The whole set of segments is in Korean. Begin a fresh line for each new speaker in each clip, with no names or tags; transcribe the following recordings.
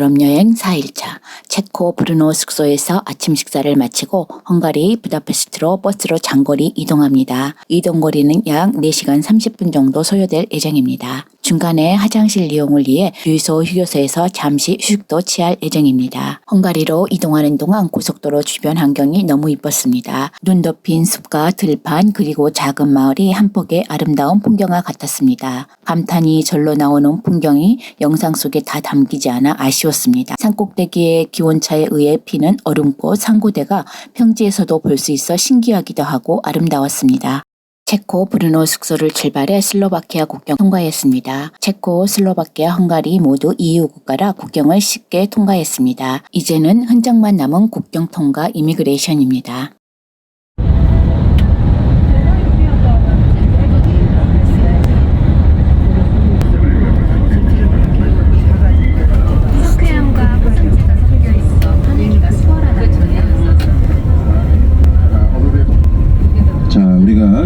유럽 여행 4일차 체코 브루노 숙소에서 아침 식사를 마치고 헝가리 부다페스트로 버스로 장거리 이동합니다. 이동거리는 약 4시간 30분 정도 소요될 예정입니다. 중간에 화장실 이용을 위해 주유소 휴게소에서 잠시 휴식도 취할 예정입니다. 헝가리로 이동하는 동안 고속도로 주변 환경이 너무 이뻤습니다. 눈 덮인 숲과 들판 그리고 작은 마을이 한 폭의 아름다운 풍경과 같았습니다. 감탄이 절로 나오는 풍경이 영상 속에 다 담기지 않아 아쉬웠습니다. 산꼭대기의 기온차에 의해 피는 얼음꽃 상고대가 평지에서도 볼 수 있어 신기하기도 하고 아름다웠습니다. 체코 브루노 숙소를 출발해 슬로바키아 국경 통과했습니다. 체코, 슬로바키아, 헝가리 모두 EU 국가라 국경을 쉽게 통과했습니다. 이제는 흔적만 남은 국경 통과 이미그레이션입니다.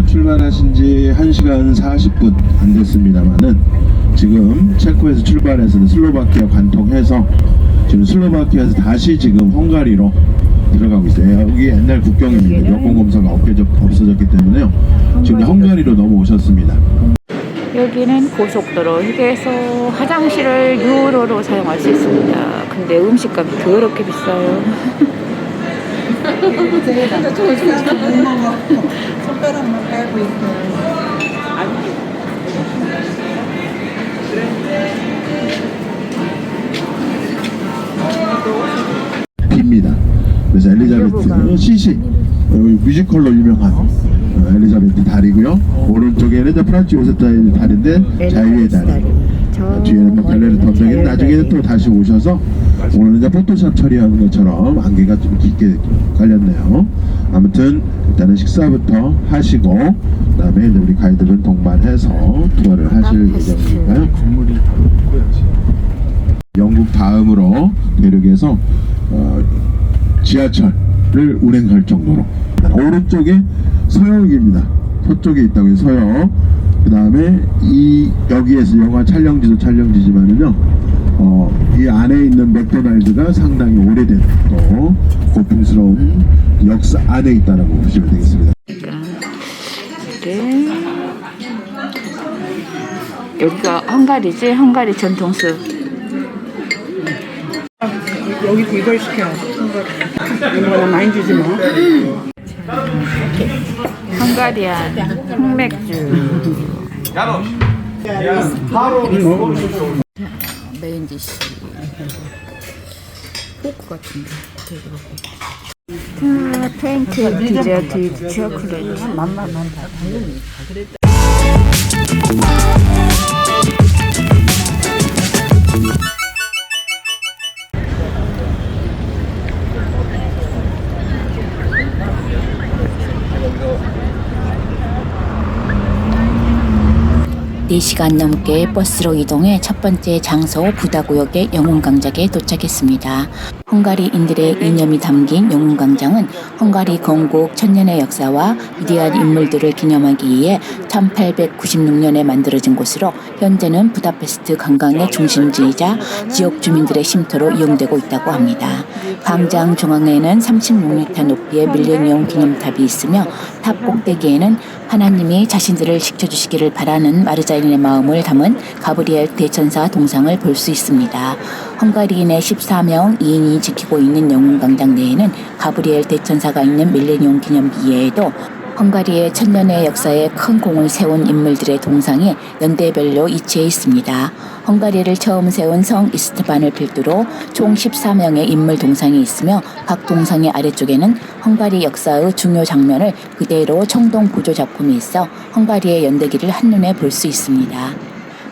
출발하신 지 1시간 40분 안 됐습니다만은 지금 체코에서 출발해서 슬로바키아 관통해서 지금 슬로바키아에서 다시 지금 헝가리로 들어가고 있어요. 여기 옛날 국경입니다. 여권 검사가 없어졌기 때문에요. 지금 헝가리로 넘어오셨습니다.
여기는 고속도로 휴게소 화장실을 유로로 사용할 수 있습니다. 근데 음식값이 더럽게 비싸요.
손가락만 깔고 있어요.
입니다. 그래서 엘리자베트 CC 뮤지컬로 유명한 엘리자베트 다리고요. 오른쪽에는 프란츠 요셉 다리인데 자유의 다리. 뒤에는 갈레르 던정이 나중에는 또 다시 오셔서 오늘 이제 포토샵 처리하는 것처럼 안개가 좀 깊게 깔렸네요. 아무튼 일단은 식사부터 하시고 그다음에 이제 우리 가이드분 동반해서 투어를 하실 예정이니까요. 영국 다음으로 대륙에서 지하철을 운행할 정도로 오른쪽에 서역입니다. 서쪽에 있다고 해서 서역. 그 다음에 여기에서 영화 촬영지지만은요 이 안에 있는 맥도날드가 상당히 오래된 또 고풍스러운 역사 안에 있다라고 보시면 되겠습니다.
네. 여기가 헝가리지? 헝가리 전통수.
여기 이걸 시켜야지. 이거는 많이 주지 마.
헝가리안 흑맥주. 메인 디시. 포크 같은데. 페인트 디저트 초콜릿. 맛만 다 당연히. 네 시간 넘게 버스로 이동해 첫 번째 장소 부다구역의 영웅광장에 도착했습니다. 헝가리인들의 이념이 담긴 영웅광장은 헝가리 건국 천년의 역사와 위대한 인물들을 기념하기 위해 1896년에 만들어진 곳으로 현재는 부다페스트 관광의 중심지이자 지역 주민들의 쉼터로 이용되고 있다고 합니다. 광장 중앙에는 36m 높이의 밀레니엄 기념탑이 있으며 탑 꼭대기에는 하나님이 자신들을 지켜주시기를 바라는 마르자인의 마음을 담은 가브리엘 대천사 동상을 볼 수 있습니다. 헝가리인의 14명 2인이 지키고 있는 영웅광장 내에는 가브리엘 대천사가 있는 밀레니엄 기념비 외에도 헝가리의 천년의 역사에 큰 공을 세운 인물들의 동상이 연대별로 위치해 있습니다. 헝가리를 처음 세운 성 이스트반을 필두로 총 14명의 인물 동상이 있으며 각 동상의 아래쪽에는 헝가리 역사의 중요 장면을 그대로 청동 보조 작품이 있어 헝가리의 연대기를 한눈에 볼 수 있습니다.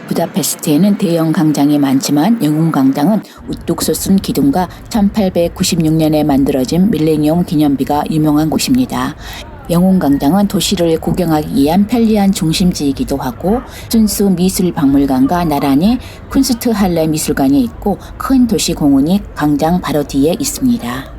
부다페스트에는 대형 광장이 많지만 영웅광장은 우뚝 솟은 기둥과 1896년에 만들어진 밀레니엄 기념비가 유명한 곳입니다. 영웅광장은 도시를 구경하기 위한 편리한 중심지이기도 하고 순수 미술박물관과 나란히 쿤스트할레 미술관이 있고 큰 도시공원이 광장 바로 뒤에 있습니다.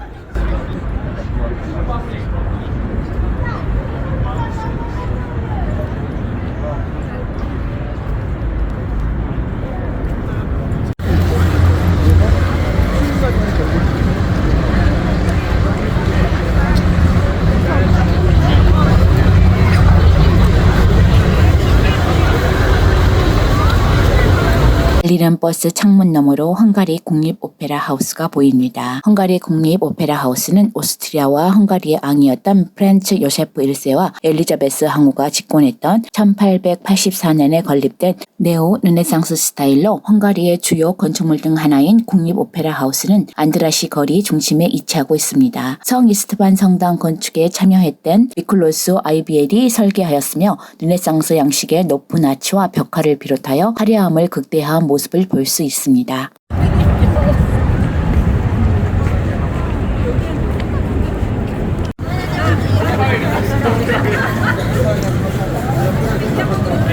달리는 버스 창문 너머로 헝가리 국립 오페라 하우스가 보입니다. 헝가리 국립 오페라 하우스는 오스트리아와 헝가리의 왕이었던 프란츠 요세프 1세와 엘리자베스 황후가 집권했던 1884년에 건립된 네오 르네상스 스타일로 헝가리의 주요 건축물 중 하나인 국립 오페라 하우스는 안드라시 거리 중심에 위치하고 있습니다. 성 이스트반 성당 건축에 참여했던 니콜로스 아이비엘이 설계하였으며 르네상스 양식의 높은 아치와 벽화를 비롯하여 화려함을 극대화한 모습을 볼 수 있습니다.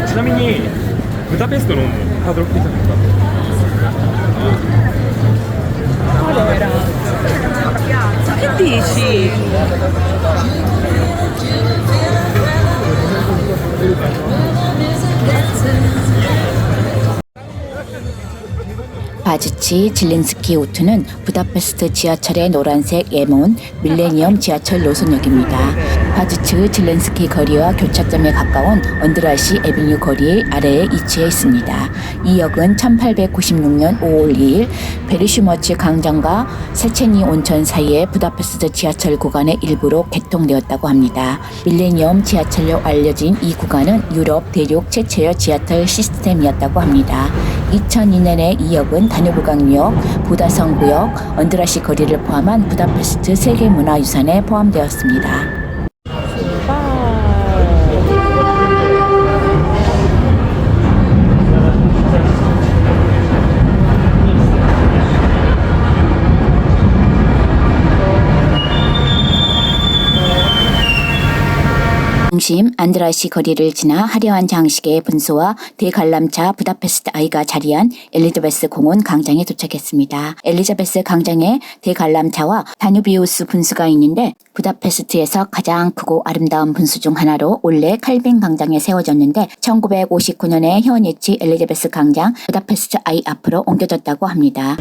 ちなみにブダペストのハードロックピザですか？Che
dici?
바즈치 질린스키 우트는 부다페스트 지하철의 노란색 예문 밀레니엄 지하철 노선역입니다. 바즈츠 질린스키 거리와 교차점에 가까운 언드라시 에비뉴 거리 아래에 위치해 있습니다. 이 역은 1896년 5월 2일 베리슈머치 강정과 세체니 온천 사이의 부다페스트 지하철 구간의 일부로 개통되었다고 합니다. 밀레니엄 지하철로 알려진 이 구간은 유럽 대륙 최초의 지하철 시스템이었다고 합니다. 2002년에 이 역은 다뉴브강유역, 부다성구역, 언드라시 거리를 포함한 부다페스트 세계문화유산에 포함되었습니다. 중심 안드라시 거리를 지나 화려한 장식의 분수와 대관람차 부다페스트 아이가 자리한 엘리자베스 공원 광장에 도착했습니다. 엘리자베스 광장에 대관람차와 다뉴비우스 분수가 있는데 부다페스트에서 가장 크고 아름다운 분수 중 하나로 원래 칼빈 광장에 세워졌는데 1959년에 현위치 엘리자베스 광장 부다페스트 아이 앞으로 옮겨졌다고 합니다.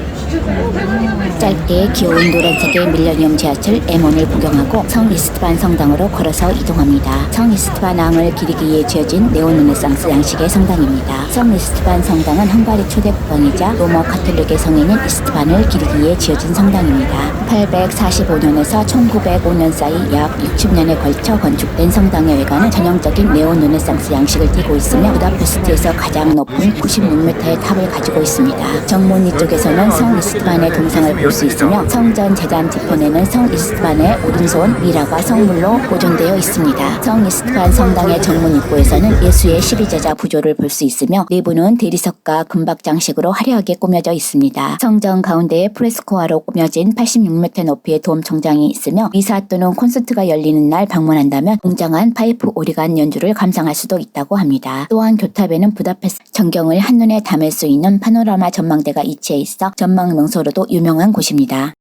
짧게 귀여운 노란색의 밀레니엄 지하철 M1을 구경하고 성 이스트반 성당으로 걸어서 이동합니다. 성 이스트반 왕을 기리기 위해 지어진 네오르네상스 양식의 성당입니다. 성 이스트반 성당은 헝가리 초대 국왕이자 로마 카톨릭의 성인인 이스트반을 기리기 위해 지어진 성당입니다. 845년에서 1905년 사이 약 60년에 걸쳐 건축된 성당의 외관은 전형적인 네오르네상스 양식을 띠고 있으며 부다페스트에서 가장 높은 96m의 탑을 가지고 있습니다. 정문 이쪽에서는 성 이스트반의 동상을 볼 수 있으며 성전 재단 뒤편에는 성 이스트반의 오른손 미라가 성물로 보존되어 있습니다. 성 이스트반 성당의 정문 입구에서는 예수의 12제자 부조를 볼 수 있으며 내부는 대리석과 금박 장식으로 화려하게 꾸며져 있습니다. 성전 가운데에 프레스코화로 꾸며진 86m 높이의 돔 청장이 있으며 미사 또는 콘서트가 열리는 날 방문한다면 웅장한 파이프 오리간 연주를 감상할 수도 있다고 합니다. 또한 교탑에는 부다페스트 전경을 한눈에 담을 수 있는 파노라마 전망대가 위치해 있어 전망 명소로도 유명한 곳입니다.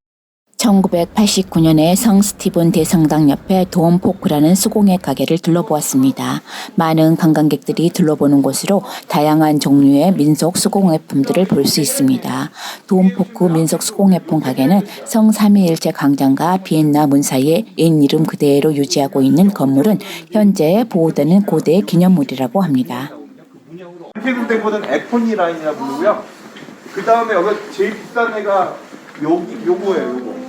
1989년에 성 스티븐 대성당 옆에 도움포크라는 수공예 가게를 둘러보았습니다. 많은 관광객들이 둘러보는 곳으로 다양한 종류의 민속 수공예품들을 볼 수 있습니다. 도움포크 민속 수공예품 가게는 성 삼위일체 광장과 비엔나 문 사이에 옛 이름 그대로 유지하고 있는 건물은 현재 보호되는 고대 기념물이라고 합니다.
된 거는 에코니 라인이라 부르고요. 그 다음에 여기 제일 비싼 애가 요거예요.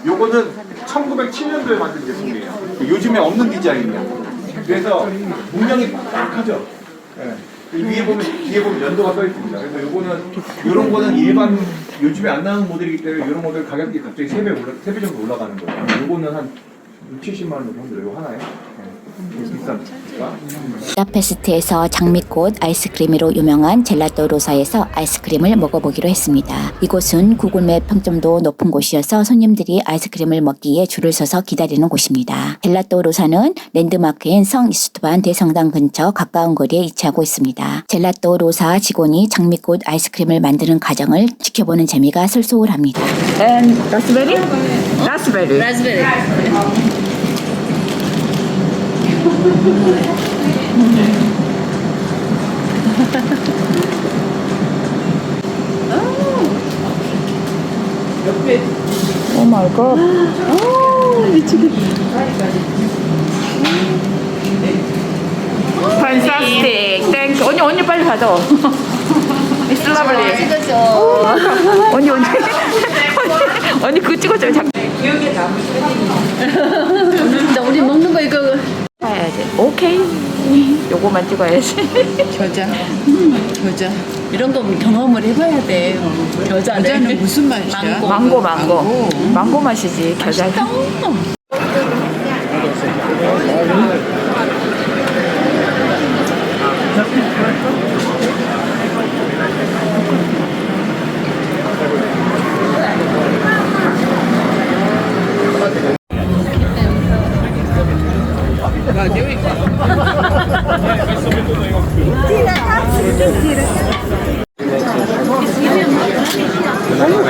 요거는 1907년도에 만든 제품이에요. 요즘에 없는 디자인이에요. 그래서 문양이 빡빡하죠. 네. 위에 보면 뒤에 보면 연도가 써 있습니다. 그래서 요거는 요런 거는 일반 요즘에 안 나오는 모델이기 때문에 요런 모델 가격이 갑자기 3배 정도 올라가는 거예요. 요거는 한 70만 원 정도 들어요 하나에.
부다페스트에서 장미꽃 아이스크림으로 유명한 젤라또 로사에서 아이스크림을 먹어보기로 했습니다. 이곳은 구글맵 평점도 높은 곳이어서 손님들이 아이스크림을 먹기 위해 줄을 서서 기다리는 곳입니다. 젤라또 로사는 랜드마크인 성 이스트반 대성당 근처 가까운 거리에 위치하고 있습니다. 젤라또 로사 직원이 장미꽃 아이스크림을 만드는 과정을 지켜보는 재미가 쏠쏠합니다.
And raspberry? Raspberry.
Raspberry.
Oh my god. 미치겠다. Fantastic. Thank 언니 빨리 가져. 이슬라블리. 언니 언니 그거 찍어줘요. 기억에 남을
자, 우리 먹는 거 이거
해야지. 오케이. 요거만 찍어야지.
겨자. 겨자. 이런 거 경험을 해봐야 돼. 겨자는 무슨 맛이야?
망고. 망고 맛이지. 겨자.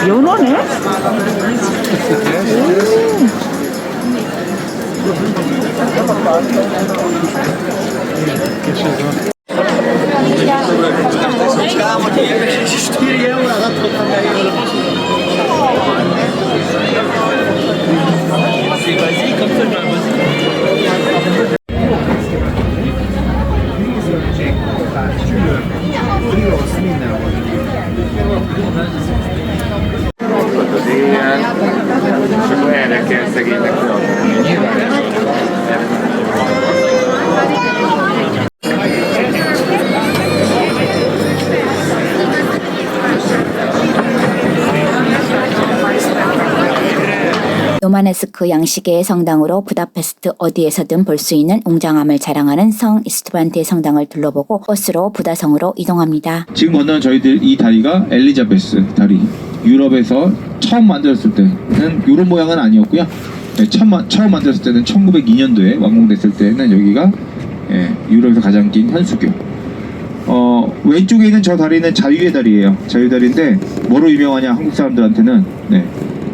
연어네?
És akkor erre kell szegénynek reagálni. Nyilván.
로마네스크 양식의 성당으로 부다페스트 어디에서든 볼 수 있는 웅장함을 자랑하는 성 이스트반테 성당을 둘러보고 버스로 부다성으로 이동합니다.
지금 건너는 저희들 이 다리가 엘리자베스 다리. 유럽에서 처음 만들었을 때는 이런 모양은 아니었고요. 네, 처음 만들었을 때는 1902년도에 완공됐을 때는 여기가 유럽에서 가장 긴 현수교. 왼쪽에 있는 저 다리는 자유의 다리예요. 자유의 다리인데 뭐로 유명하냐 한국 사람들한테는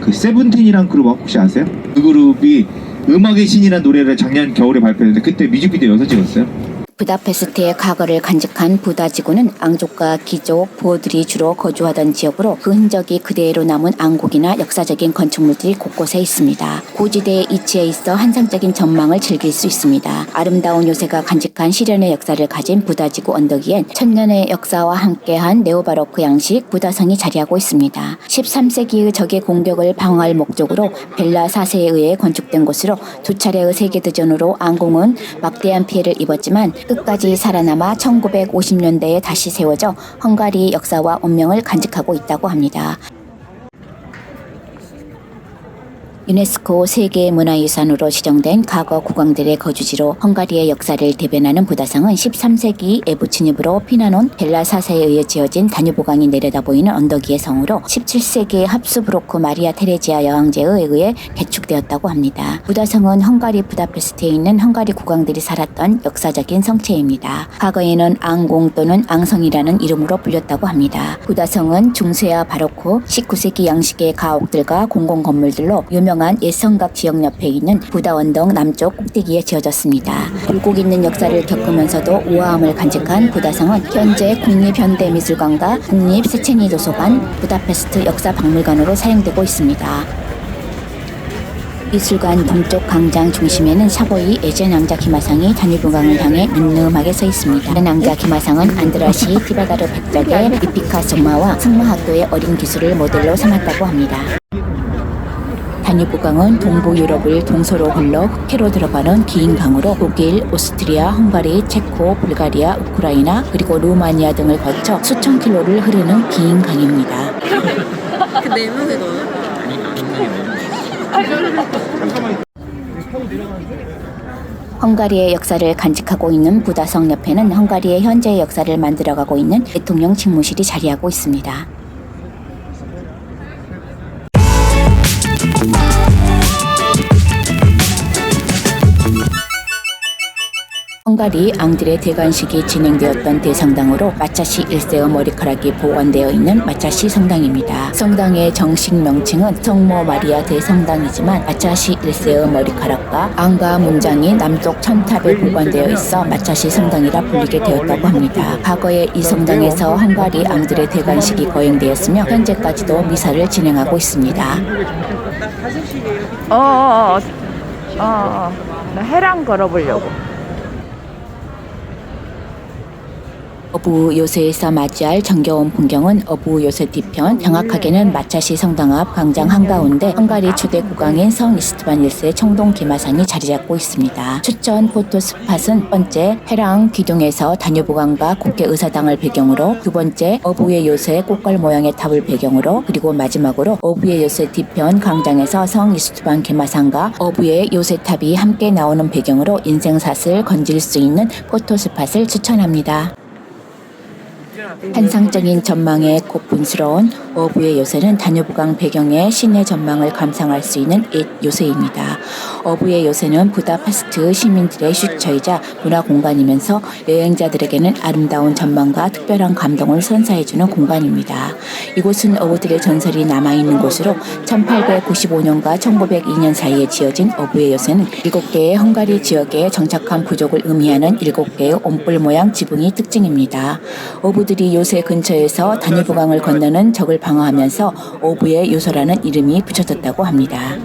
그 세븐틴이란 그룹 혹시 아세요? 그 그룹이 음악의 신이라는 노래를 작년 겨울에 발표했는데 그때 뮤직비디오 여기서 찍었어요.
부다페스트의 과거를 간직한 부다 지구는 앙족과 귀족, 보호들이 주로 거주하던 지역으로 그 흔적이 그대로 남은 앙곡이나 역사적인 건축물들이 곳곳에 있습니다. 고지대에 위치해 있어 환상적인 전망을 즐길 수 있습니다. 아름다운 요새가 간직한 시련의 역사를 가진 부다 지구 언덕 위엔 천년의 역사와 함께한 네오바로크 양식 부다성이 자리하고 있습니다. 13세기의 적의 공격을 방어할 목적으로 벨라 4세에 의해 건축된 곳으로 두 차례의 세계대전으로 앙공은 막대한 피해를 입었지만 끝까지 살아남아 1950년대에 다시 세워져 헝가리 역사와 운명을 간직하고 있다고 합니다. 유네스코 세계문화유산으로 지정된 과거 국왕들의 거주지로 헝가리의 역사를 대변하는 부다성은 13세기 에부 침입으로 피난온 벨라 4세에 의해 지어진 다뉴보강이 내려다보이는 언덕 위의 성으로 17세기 합스부르크 마리아 테레지아 여왕제에 의해 개축되었다고 합니다. 부다성은 헝가리 부다페스트에 있는 헝가리 국왕들이 살았던 역사적인 성체입니다. 과거에는 앙공 또는 앙성이라는 이름으로 불렸다고 합니다. 부다성은 중세와 바로크 19세기 양식의 가옥들과 공공건물들로 유명한 옛성각 지역 옆에 있는 부다 언덕 남쪽 꼭대기에 지어졌습니다. 굴곡 있는 역사를 겪으면서도 우아함을 간직한 부다성은 현재 국립현대미술관과 국립세체니도서관, 부다페스트 역사박물관으로 사용되고 있습니다. 미술관 동쪽 광장 중심에는 샤보이 에젠 왕자 기마상이 다뉴브강을 향해 늠름하게 서 있습니다. 다른 왕자 기마상은 안드라시 티바다르 백작의 리피카 성마와 승마학교의 어린 기술을 모델로 삼았다고 합니다. 다뉴브강은 동부 유럽을 동서로 흘러 흑해로 들어가는 긴 강으로 독일, 오스트리아, 헝가리, 체코, 불가리아, 우크라이나 그리고 루마니아 등을 거쳐 수천 킬로를 흐르는 긴 강입니다.
그 내문에 넣어요?
헝가리의 역사를 간직하고 있는 부다성 옆에는 헝가리의 현재의 역사를 만들어가고 있는 대통령 집무실이 자리하고 있습니다. 헝가리 앙들의 대관식이 진행되었던 대성당으로 마차시 1세의 머리카락이 보관되어 있는 마차시 성당입니다. 성당의 정식 명칭은 성모 마리아 대성당이지만 마차시 1세의 머리카락과 앙과 문장이 남쪽 천탑에 보관되어 있어 마차시 성당이라 불리게 되었다고 합니다. 과거에 이 성당에서 헝가리 앙들의 대관식이 거행되었으며 현재까지도 미사를 진행하고 있습니다.
나 해랑 걸어보려고.
어부 요새에서 맞이할 정겨운 풍경은 어부 요새 뒤편, 정확하게는 마차시 성당 앞 광장 한가운데 헝가리 초대 국왕인 성 이스트반 1세 청동 기마상이 자리 잡고 있습니다. 추천 포토 스팟은 번째 해랑 기둥에서 다뉴브강과 국회의사당을 배경으로, 두 번째 어부의 요새 꽃갈 모양의 탑을 배경으로, 그리고 마지막으로 어부의 요새 뒤편 광장에서 성 이스트반 기마상과 어부의 요새 탑이 함께 나오는 배경으로 인생샷을 건질 수 있는 포토 스팟을 추천합니다. 환상적인 전망에 고풍스러운 어부의 요새는 다뉴브강 배경의 시내 전망을 감상할 수 있는 옛 요새입니다. 어부의 요새는 부다페스트 시민들의 슈처이자 문화 공간이면서 여행자들에게는 아름다운 전망과 특별한 감동을 선사해주는 공간입니다. 이곳은 어부들의 전설이 남아있는 곳으로 1895년과 1902년 사이에 지어진 어부의 요새는 7개의 헝가리 지역에 정착한 부족을 의미하는 7개의 온불 모양 지붕이 특징입니다. 어부들이 요새 근처에서 다뉴브강을 건너는 적을 방어하면서 어부의 요새라는 이름이 붙여졌다고 합니다.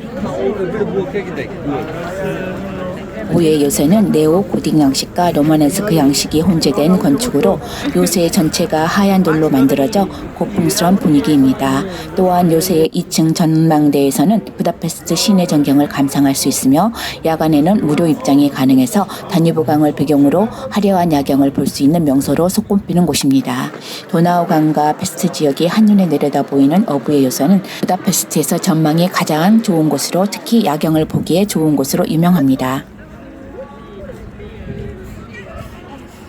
어부의 요새는 네오 고딕 양식과 로마네스크 양식이 혼재된 건축으로 요새 전체가 하얀 돌로 만들어져 고풍스러운 분위기입니다. 또한 요새의 2층 전망대에서는 부다페스트 시내 전경을 감상할 수 있으며 야간에는 무료 입장이 가능해서 다뉴브강을 배경으로 화려한 야경을 볼 수 있는 명소로 손꼽히는 곳입니다. 도나우강과 페스트 지역이 한눈에 내려다 보이는 어부의 요새는 부다페스트에서 전망이 가장 좋은 곳으로, 특히 야경을 보기에 좋은 곳으로 유명합니다.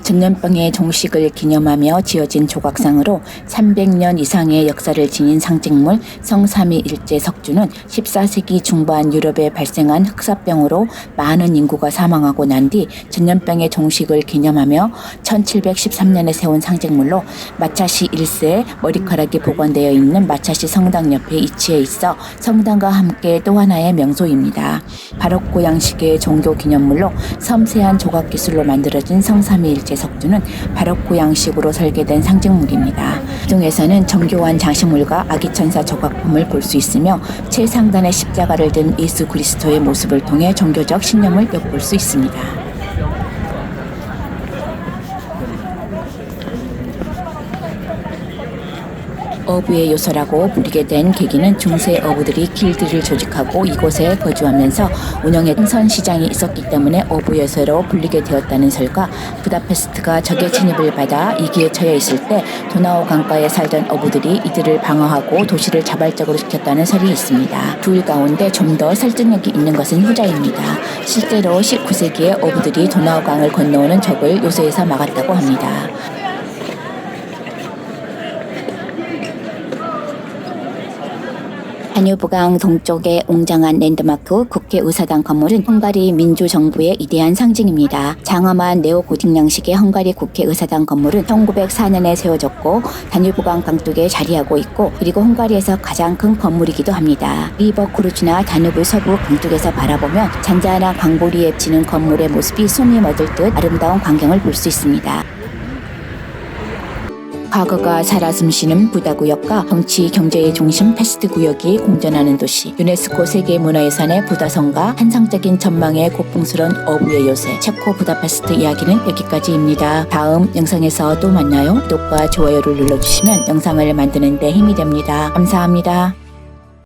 전염병의 종식을 기념하며 지어진 조각상으로 300년 이상의 역사를 지닌 상징물 성삼위일제 석주는 14세기 중반 유럽에 발생한 흑사병으로 많은 인구가 사망하고 난 뒤 전염병의 종식을 기념하며 1713년에 세운 상징물로 마차시 1세의 머리카락이 보관되어 있는 마차시 성당 옆에 위치해 있어 성당과 함께 또 하나의 명소입니다. 바로크 양식의 종교 기념물로 섬세한 조각 기술로 만들어진 성삼위일제 석주는 바로크 양식으로 설계된 상징물입니다. 기둥에서는 정교한 장식물과 아기천사 조각품을 볼 수 있으며 최상단에 십자가를 든 예수 그리스도의 모습을 통해 종교적 신념을 엿볼 수 있습니다. 어부의 요새라고 부르게 된 계기는 중세 어부들이 길드를 조직하고 이곳에 거주하면서 운영했던 선시장이 있었기 때문에 어부 요새로 불리게 되었다는 설과 부다페스트가 적의 침입을 받아 위기에 처해 있을 때 도나우 강가에 살던 어부들이 이들을 방어하고 도시를 자발적으로 지켰다는 설이 있습니다. 둘 가운데 좀 더 설득력이 있는 것은 후자입니다. 실제로 19세기에 어부들이 도나우 강을 건너오는 적을 요새에서 막았다고 합니다. 다뉴브강 동쪽의 웅장한 랜드마크 국회의사당 건물은 헝가리 민주정부의 위대한 상징입니다. 장엄한 네오고딕 양식의 헝가리 국회의사당 건물은 1904년에 세워졌고 다뉴브강 강둑에 자리하고 있고, 그리고 헝가리에서 가장 큰 건물이기도 합니다. 리버 크루즈나 다뉴브 서부 강둑에서 바라보면 잔잔한 광보리에 비치는 건물의 모습이 숨이 멎을 듯 아름다운 광경을 볼 수 있습니다. 과거가 살아 숨쉬는 부다구역과 정치, 경제의 중심 페스트 구역이 공존하는 도시, 유네스코 세계문화유산의 부다성과 환상적인 전망의 고풍스러운 어부의 요새, 체코 부다페스트 이야기는 여기까지입니다. 다음 영상에서 또 만나요. 구독과 좋아요를 눌러주시면 영상을 만드는 데 힘이 됩니다. 감사합니다.